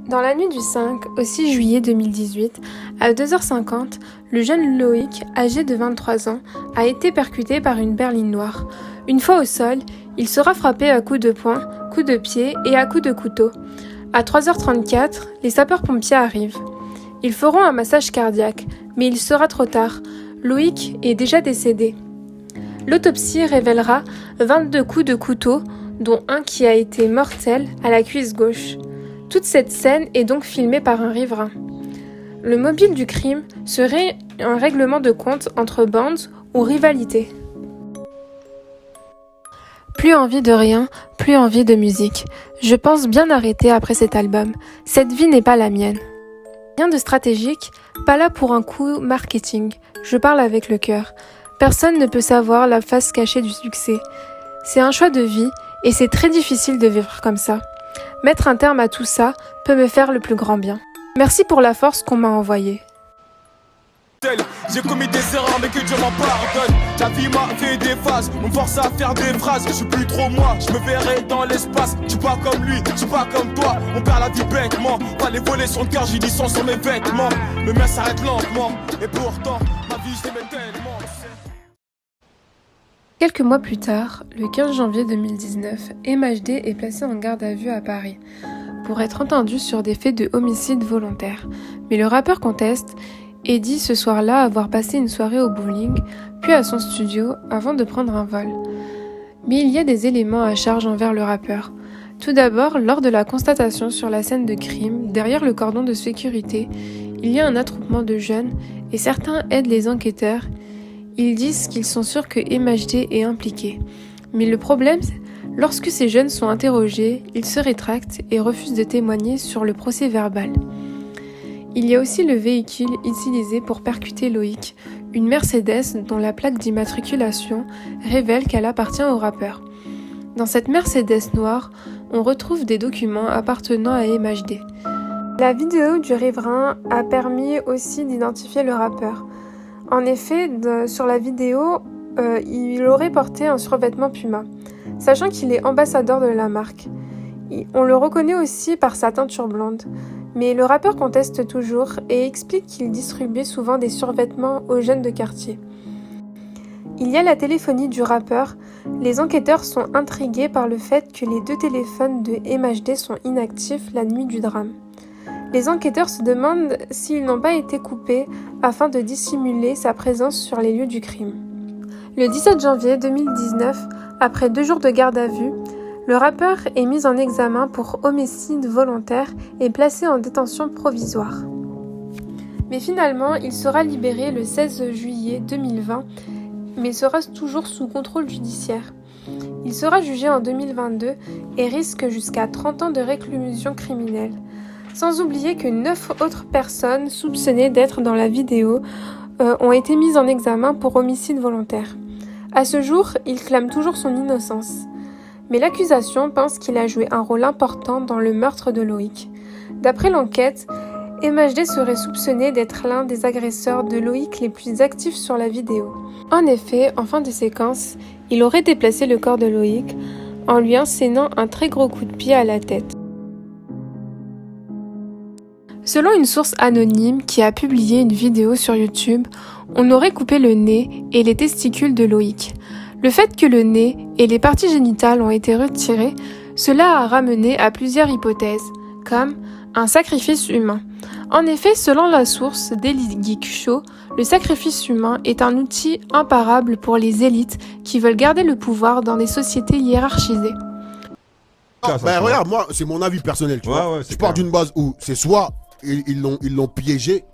Dans la nuit du 5 au 6 juillet 2018, à 2h50, le jeune Loïc, âgé de 23 ans, a été percuté par une berline noire. Une fois au sol, il sera frappé à coups de poing, coups de pied et à coups de couteau. À 3h34, les sapeurs-pompiers arrivent. Ils feront un massage cardiaque, mais il sera trop tard. Loïc est déjà décédé. L'autopsie révélera 22 coups de couteau, dont un qui a été mortel à la cuisse gauche. Toute cette scène est donc filmée par un riverain. Le mobile du crime serait un règlement de compte entre bandes ou rivalités. Plus envie de rien, plus envie de musique. Je pense bien arrêter après cet album. Cette vie n'est pas la mienne. Rien de stratégique, pas là pour un coup marketing. Je parle avec le cœur. Personne ne peut savoir la face cachée du succès. C'est un choix de vie et c'est très difficile de vivre comme ça. Mettre un terme à tout ça peut me faire le plus grand bien. Merci pour la force qu'on m'a envoyée. J'ai commis des erreurs mais que Dieu m'en pardonne. La vie m'a fait des phases, on me force à faire des phrases. Je suis plus trop moi, je me verrai dans l'espace. Je suis pas comme lui, je suis pas comme toi. On perd la vie bêtement. Fallait voler son cœur, j'ai dit sang sur mes vêtements. Le mien s'arrête lentement, et pourtant ma vie je l'aimais tellement. Quelques mois plus tard, le 15 janvier 2019, MHD est placé en garde à vue à Paris pour être entendu sur des faits de homicide volontaire. Mais le rappeur conteste et dit ce soir-là avoir passé une soirée au bowling, puis à son studio avant de prendre un vol. Mais il y a des éléments à charge envers le rappeur. Tout d'abord, lors de la constatation sur la scène de crime, derrière le cordon de sécurité, il y a un attroupement de jeunes et certains aident les enquêteurs. Ils disent qu'ils sont sûrs que MHD est impliqué. Mais le problème, lorsque ces jeunes sont interrogés, ils se rétractent et refusent de témoigner sur le procès verbal. Il y a aussi le véhicule utilisé pour percuter Loïc, une Mercedes dont la plaque d'immatriculation révèle qu'elle appartient au rappeur. Dans cette Mercedes noire, on retrouve des documents appartenant à MHD. La vidéo du riverain a permis aussi d'identifier le rappeur. En effet, sur la vidéo, il aurait porté un survêtement Puma, sachant qu'il est ambassadeur de la marque. On le reconnaît aussi par sa teinture blonde. Mais le rappeur conteste toujours et explique qu'il distribuait souvent des survêtements aux jeunes de quartier. Il y a la téléphonie du rappeur. Les enquêteurs sont intrigués par le fait que les 2 téléphones de MHD sont inactifs la nuit du drame. Les enquêteurs se demandent s'ils n'ont pas été coupés afin de dissimuler sa présence sur les lieux du crime. Le 17 janvier 2019, après 2 jours de garde à vue, le rappeur est mis en examen pour homicide volontaire et placé en détention provisoire. Mais finalement, il sera libéré le 16 juillet 2020, mais sera toujours sous contrôle judiciaire. Il sera jugé en 2022 et risque jusqu'à 30 ans de réclusion criminelle. Sans oublier que 9 autres personnes soupçonnées d'être dans la vidéo ont été mises en examen pour homicide volontaire. À ce jour, il clame toujours son innocence. Mais l'accusation pense qu'il a joué un rôle important dans le meurtre de Loïc. D'après l'enquête, MHD serait soupçonné d'être l'un des agresseurs de Loïc les plus actifs sur la vidéo. En effet, en fin de séquence, il aurait déplacé le corps de Loïc en lui assénant un très gros coup de pied à la tête. Selon une source anonyme qui a publié une vidéo sur YouTube, on aurait coupé le nez et les testicules de Loïc. Le fait que le nez et les parties génitales ont été retirées, cela a ramené à plusieurs hypothèses, comme un sacrifice humain. En effet, selon la source Daily Geek Show, le sacrifice humain est un outil imparable pour les élites qui veulent garder le pouvoir dans des sociétés hiérarchisées. Regarde, moi, c'est mon avis personnel, tu vois. Je pars d'une base où c'est soit ils l'ont piégé,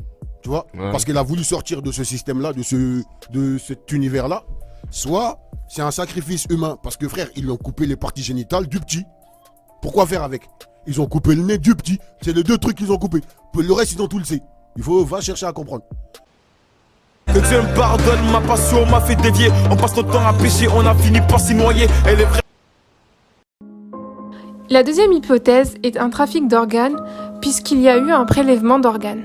tu vois, parce qu'il a voulu sortir de ce système-là, de cet univers-là, soit c'est un sacrifice humain, parce que frère, ils l'ont coupé les parties génitales du petit. Pourquoi faire avec? Ils ont coupé le nez du petit. C'est les 2 trucs qu'ils ont coupés. Le reste, ils ont tout le sait. Va chercher à comprendre. Que Dieu me pardonne, ma passion m'a fait dévier. On passe notre temps à pécher, on a fini par s'y noyer. Elle est vraie. La deuxième hypothèse est un trafic d'organes, puisqu'il y a eu un prélèvement d'organes.